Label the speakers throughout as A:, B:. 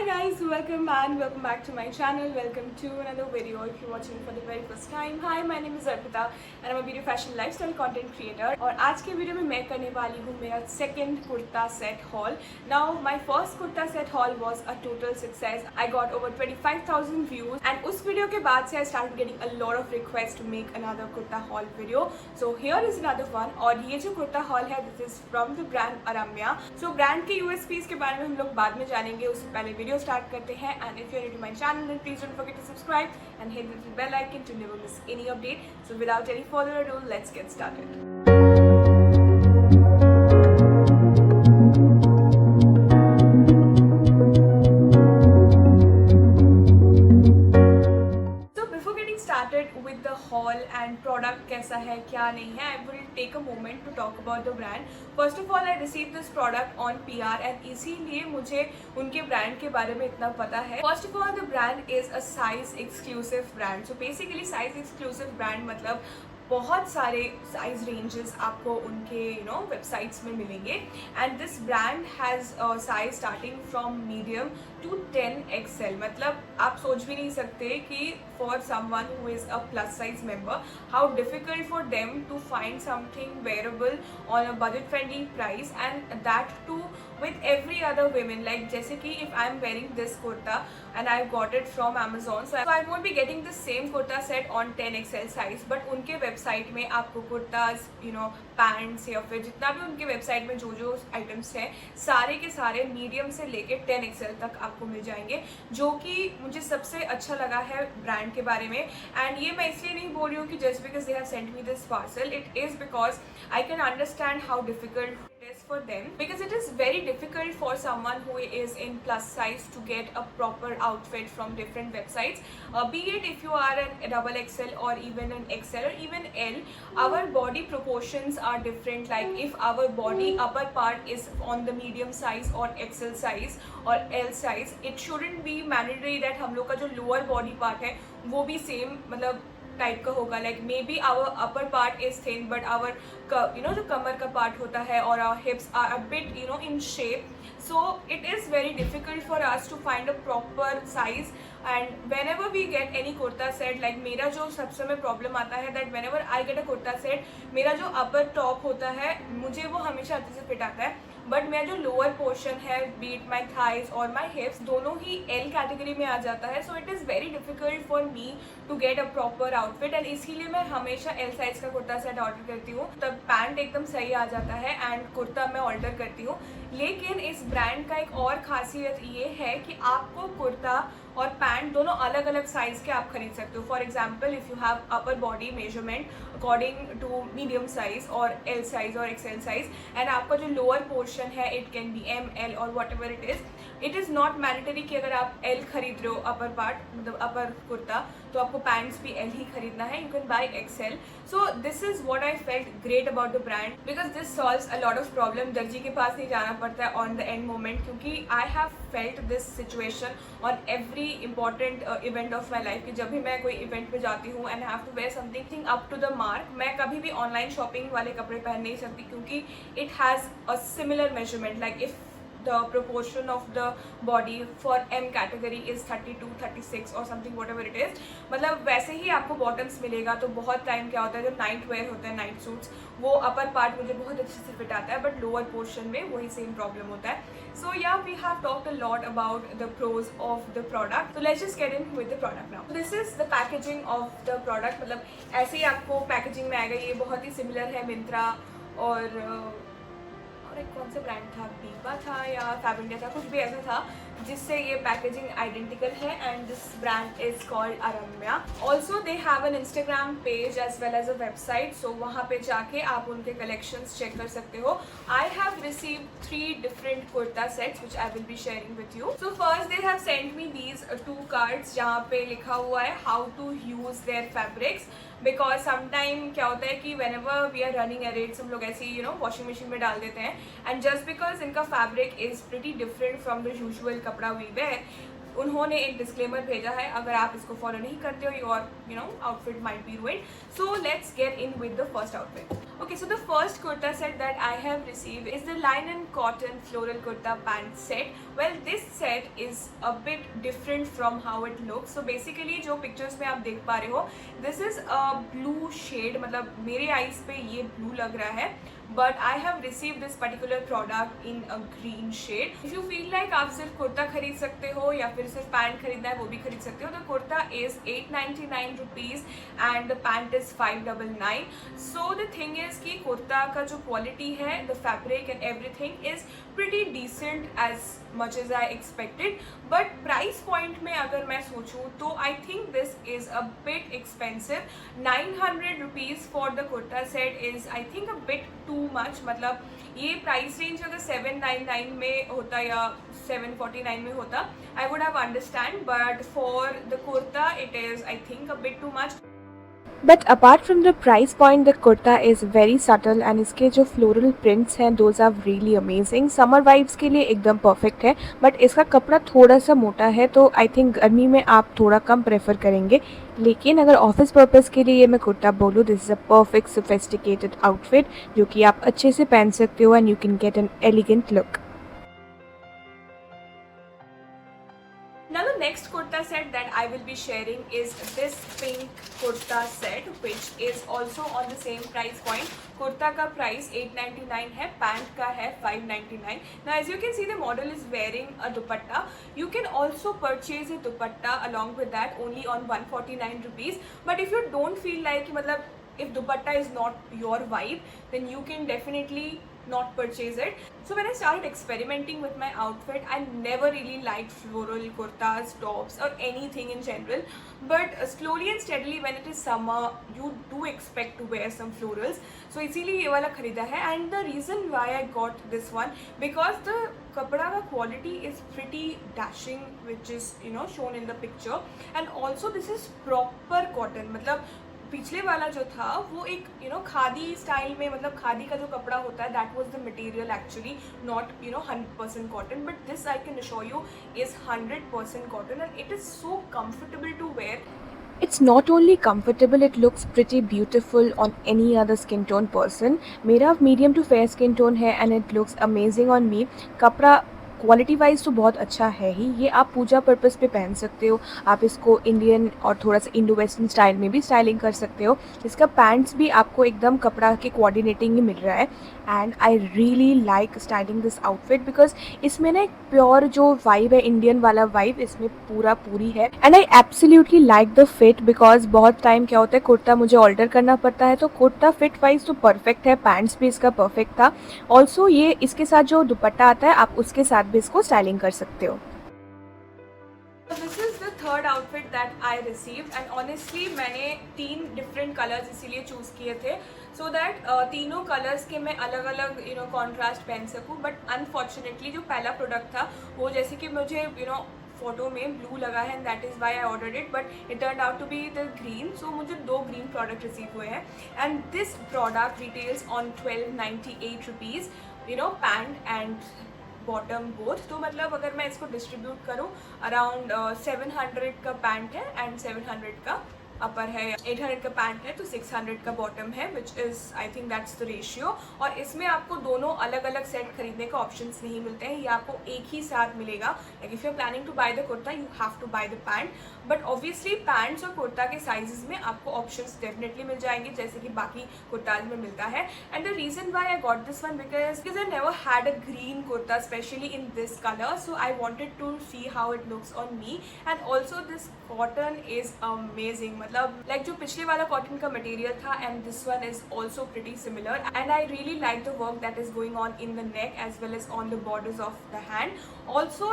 A: guys, welcome back to my channel. Welcome to another video if you're watching for the very first time. Hi, my name is Arpita and I'm a beauty fashion lifestyle content creator. और आज के video में मैं करने वाली हूँ मेरा second kurta set haul. Now my first kurta set haul was a total success. I got over 25,000 views and उस वीडियो के बाद से I started getting a lot of requests to make another kurta haul video. So here is another one. और ये जो kurta haul है, this is from the brand Aramya. So brand के USPs के बारे में हम लोग बाद में जानेंगे, उससे पहले वीडियो स्टार्ट करते हैं. And if you're new to my channel, then please don't forget to subscribe and hit the little bell icon to never miss any update. So without any further ado, let's get started. With the haul and product कैसा है क्या नहीं है, I will take a moment to talk about the brand. First of all, I received this product on PR and इसीलिए मुझे उनके brand के बारे में इतना पता है. First of all, the brand is a size exclusive brand. So basically size exclusive brand मतलब बहुत सारे साइज रेंजेस आपको उनके वेबसाइट्स में मिलेंगे. And this brand has size starting from medium to 10XL. मतलब आप सोच भी नहीं सकते कि for someone who is a plus size member how difficult for them to find something wearable on a budget friendly price and that too with every other women. Like जैसे कि if I am wearing this kurta and I got it from Amazon, so I won't be getting the same kurta set on 10XL size, but उनके website में आपको kurtas pants या फिर जितना भी उनके वेबसाइट में जो जो आइटम्स हैं सारे के सारे मीडियम से लेके 10XL तक आपको मिल जाएंगे, जो कि मुझे सबसे अच्छा लगा है ब्रांड के बारे में. एंड ये मैं इसलिए नहीं बोल रही हूँ कि just because they have sent me this parcel. It is because I can understand how difficult for them, because it is very difficult for someone who is in plus size to get a proper outfit from different websites, be it if you are an XXL or even an XL or even L. Our body proportions are different. Like if our body upper part is on the medium size or XL size or L size, it shouldn't be mandatory that हम लोग का जो lower body part है वो भी same मतलब type का होगा. Like maybe our upper part is thin but our जो कमर का पार्ट होता है और our hips are a bit in shape. So it is very difficult for us to find a proper size. And whenever we get any kurta set, like मेरा जो सबसे में प्रॉब्लम आता है that whenever I get a kurta set, मेरा जो अपर top होता है मुझे वो हमेशा अच्छे से फिट आता है, बट मेरा जो लोअर पोर्शन है बीट माई थाइज और माई हिप्स दोनों ही एल कैटेगरी में आ जाता है. So it is very difficult for me to get a proper outfit and इसीलिए मैं हमेशा एल साइज का कुर्ता सेट ऑर्डर करती हूँ. तब पैंट एकदम सही आ जाता है एंड कुर्ता मैं ऑर्डर करती हूँ. लेकिन इस ब्रांड का एक और खासियत ये है कि आपको कुर्ता और पैंट दोनों अलग अलग साइज़ के आप खरीद सकते हो. For example if you have upper body measurement according to medium size और एल साइज और एक्सएल साइज एंड आपका जो लोअर पोर्शन है इट कैन बी ML और whatever it is not mandatory कि अगर आप L खरीद रहे हो अपर पार्ट मतलब अपर कुर्ता तो आपको पैंट्स भी L ही खरीदना है. You can buy XL. So this is what I felt great about the brand because this solves a lot of problem. दर्जी के पास नहीं जाना पड़ता है ऑन द एंड मोमेंट, क्योंकि I have felt this situation on every important event of my life कि जब भी मैं कोई इवेंट पे जाती हूँ and have to wear something up to the mark, मैं कभी भी ऑनलाइन शॉपिंग वाले कपड़े पहन नहीं सकती क्योंकि it has a similar measurement. Like if the proportion of the body for M category is 32, 36 or something whatever it is, मतलब वैसे ही आपको बॉटम्स मिलेगा. तो बहुत टाइम क्या होता है जो नाइट वेयर होता है नाइट सूट्स वो अपर पार्ट मुझे बहुत अच्छे से फिट आता है बट लोअर पोर्शन में वही सेम प्रॉब्लम होता है. So yeah we have talked a lot about the pros of the product. तो let's just get in with the product now. This is the packaging of the product. मतलब ऐसे ही आपको packaging में आएगा. ये बहुत ही सिमिलर है मिंत्रा और कौन सा ब्रांड था, बीबा था या फैब इंडिया था, कुछ भी ऐसा था जिससे ये पैकेजिंग आइडेंटिकल है. And this brand is called Aramya. Also they have an Instagram page as well as a website. So वहाँ पे जाके आप उनके कलेक्शंस चेक कर सकते हो. I have received 3 different kurta sets which I will be sharing with you. So first they have sent me these 2 cards जहाँ पे लिखा हुआ है how to use their fabrics. Because sometime क्या होता है कि whenever we are running errands हम लोग ऐसे ही वॉशिंग मशीन में डाल देते हैं एंड जस्ट बिकॉज इनका fabric is pretty different from the usual कपड़ा वी वेयर, उन्होंने एक डिस्क्लेमर भेजा है अगर आप इसको फॉलो नहीं करते हो your outfit might be ruined. So let's get in with the first outfit. Okay, so the first kurta set that I have received is the linen cotton floral kurta pant set. Well, this set is a bit different from how it looks. So basically जो pictures में आप देख पा रहे हो, this is a blue shade, मतलब मेरे eyes पे ये blue लग रहा है, but I have received this particular product in a green shade. If you feel like आप सिर्फ कुर्ता खरीद सकते हो या फिर सिर्फ पैंट खरीदना है वो भी खरीद सकते हो, तो kurta is 899 rupees and the pant is 599. So the thing is कि कुर्ता का जो क्वालिटी है, the fabric and everything is pretty decent as much as I expected. But price point में अगर मैं सोचूं तो I think this is a bit expensive. 900 rupees for the kurta set is I think a bit too much. मतलब ये price range अगर 799 में होता या 749 में होता I would have understand, but for the kurta it is I think a bit too much.
B: But apart from the price point, the kurta is very subtle and इसके जो floral prints हैं those are really amazing. Summer vibes के लिए एकदम perfect है, but इसका कपड़ा थोड़ा सा मोटा है तो I think गर्मी में आप थोड़ा कम prefer करेंगे. लेकिन अगर ऑफिस पर्पज़ के लिए मैं कुर्ता बोलूँ, this is a perfect sophisticated outfit जो कि आप अच्छे से पहन सकते हो and you can get an elegant look.
A: Now the next kurta set that I will be sharing is this pink kurta set, which is also on the same price point. Kurta का price 899 है, pant का है 599. Now as you can see, the model is wearing a dupatta. You can also purchase a dupatta along with that only on 149 rupees. But if you don't feel like मतलब if dupatta is not your vibe, then you can definitely not purchase it. So when I started experimenting with my outfit, I never really liked floral kurtas, tops or anything in general, but slowly and steadily when it is summer you do expect to wear some florals. So इसीलिए ये वाला खरीदा है. And the reason why I got this one, because the कपड़ा का quality is pretty dashing, which is shown in the picture, and also this is proper cotton. मतलब पिछले वाला जो था वो एक खादी स्टाइल में, मतलब खादी का जो कपड़ा होता है that was the material actually, not 100% cotton, but this I can assure you is 100% cotton and it is so comfortable to wear.
B: It's not only comfortable, it looks pretty beautiful on any other skin tone person. मेरा medium to fair skin tone है and it looks amazing on me. कपड़ा quality wise तो बहुत अच्छा है ही. ये आप पूजा purpose पे पहन सकते हो, आप इसको इंडियन और थोड़ा सा इंडो वेस्टर्न स्टाइल में भी स्टाइलिंग कर सकते हो. इसका पैंट्स भी आपको एकदम कपड़ा के कोऑर्डिनेटिंग ही मिल रहा है and I really like styling this outfit because इसमें ना एक प्योर जो वाइब है, इंडियन वाला वाइब इसमें पूरी है. And I absolutely like the fit because बहुत टाइम क्या होता है कुर्ता मुझे ऑल्टर करना पड़ता है, तो कुर्ता फिट वाइज तो परफेक्ट है, पैंट्स भी इसका परफेक्ट था. ऑल्सो ये इसके साथ जो दुपट्टा आता है आप उसके साथ भी इसको स्टाइलिंग कर सकते हो.
A: This is the third outfit that I received and honestly मैंने 3 different colors इसीलिए चूज़ किए थे so that तीनों कलर्स के मैं अलग अलग कॉन्ट्रास्ट पहन सकूँ. बट अनफॉर्चुनेटली जो पहला प्रोडक्ट था वो जैसे कि मुझे फोटो में ब्लू लगा है and that is why I ordered it, but it turn out to be the green. So मुझे 2 ग्रीन प्रोडक्ट रिसीव हुए हैं and this product retails on 1298 rupees, pant and bottom both. तो मतलब अगर मैं इसको डिस्ट्रीब्यूट करूँ अराउंड 700 का पैंट है एंड 700 का अपर है, 800 का पैंट है तो 600 का बॉटम है, which is I think that's the ratio. और इसमें आपको दोनों अलग अलग सेट खरीदने का ऑप्शंस नहीं मिलते हैं, ये आपको एक ही साथ मिलेगा. Like if you are planning to buy the kurta you have to buy the pant, but obviously pants और कुर्ता के साइजेस में आपको ऑप्शंस डेफिनेटली मिल जाएंगे जैसे कि बाकी कुर्ताज में मिलता है. And the reason why I got this one because I never had a green kurta specially in this colour, so I wanted to see how it looks on me. And also this cotton is amazing, मतलब like जो पिछले वाला cotton का material था and this one is also pretty similar and I really like the work that is going on in the neck as well as on the borders of the hand. Also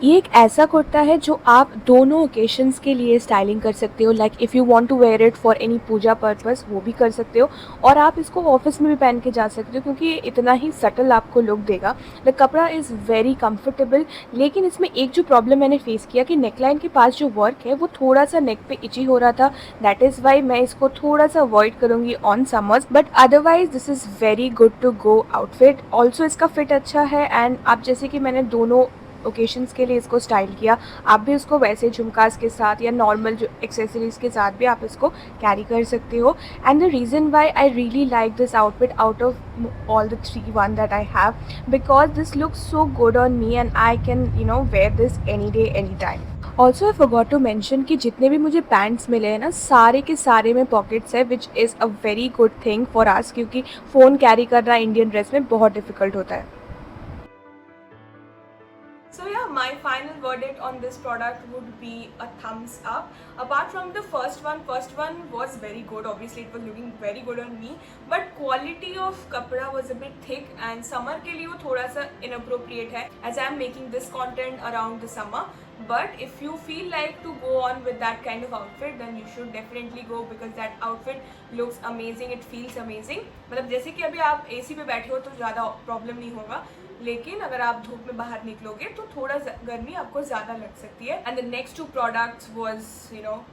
B: ये एक ऐसा कुर्ता है जो आप दोनों occasions के लिए styling कर सकते हो. Like if you want to wear it for any puja purpose वो भी कर सकते हो और आप इसको ऑफिस में भी पहन के जा सकते हो क्योंकि ये इतना ही सटल आपको लुक देगा. द कपड़ा इज़ वेरी कंफर्टेबल, लेकिन इसमें एक जो प्रॉब्लम मैंने फेस किया कि नेकलाइन के पास जो वर्क है वो थोड़ा सा नेक पे इची हो रहा था. दैट इज़ वाई मैं इसको थोड़ा सा अवॉइड करूँगी on summers, but otherwise this is very good to go outfit. Also इसका फिट अच्छा है एंड आप जैसे कि मैंने दोनों ओकेशंस के लिए इसको स्टाइल किया। आप भी उसको वैसे झुमकास के साथ या नॉर्मल जो एक्सेसरीज़ के साथ भी आप इसको कैरी कर सकते हो। And the reason why I really like this outfit out of all the 3 one that I have, because this looks so good on me and I can wear this any day anytime. Also I forgot to mention कि जितने भी मुझे pants मिले हैं ना, सारे के सारे में पॉकेट्स है, which is a very good thing for us, क्योंकि फ़ोन कैरी करना इंडियन ड्रेस में बहुत डिफ़िकल्ट होता है।
A: So yeah, my final verdict on this product would be a thumbs up. Apart from the first one was very good. Obviously, it was looking very good on me. But quality of kapda was a bit thick, and summer के लिए वो थोड़ा सा inappropriate है, as I am making this content around the summer. But if you feel like to go on with that kind of outfit, then you should definitely go, because that outfit looks amazing. It feels amazing. मतलब जैसे कि अभी आप AC पे बैठे हो तो ज़्यादा प्रॉब्लम नहीं होगा, लेकिन अगर आप धूप में बाहर निकलोगे तो थोड़ा गर्मी आपको ज़्यादा लग सकती है। And the next 2 products was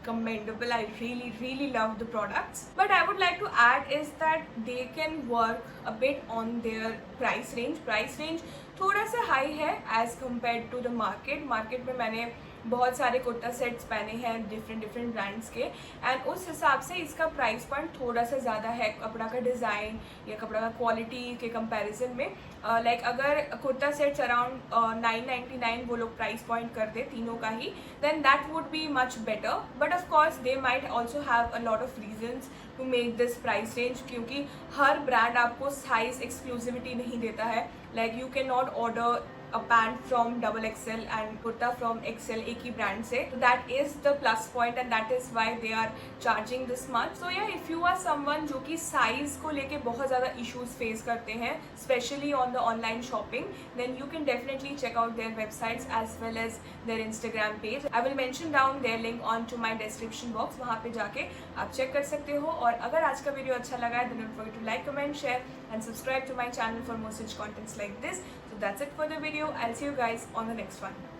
A: commendable. I really love the products, but I would like to add is that they can work a bit on their price range थोड़ा सा हाई है as compare to the market में मैंने बहुत सारे kurta sets पहने हैं different brands के, एंड उस हिसाब से इसका प्राइस पॉइंट थोड़ा सा ज़्यादा है कपड़ा का डिज़ाइन या कपड़ा का क्वालिटी के कंपैरिजन में। लाइक अगर कुर्ता सेट्स अराउंड 999 वो लोग प्राइस पॉइंट कर दे तीनों का ही, then that would be much better. But of course they might also have a lot of reasons to make this price range, क्योंकि हर ब्रांड आपको साइज एक्सक्लूसिविटी नहीं देता है। Like you can not order a pant from XXL and kurta from XL एक ही brand से, so that is the plus point and that is why they are charging this much. So yeah, if you are someone जो कि size को लेके बहुत ज़्यादा issues face करते हैं especially on the online shopping, then you can definitely check out their websites as well as their Instagram page. I will mention down their link onto my description box, वहाँ पे जाके आप check कर सकते हो। और अगर आज का वीडियो अच्छा लगा है then don't forget to like, comment, share and subscribe to my channel for more such contents like this. So that's it for the video. I'll see you guys on the next one.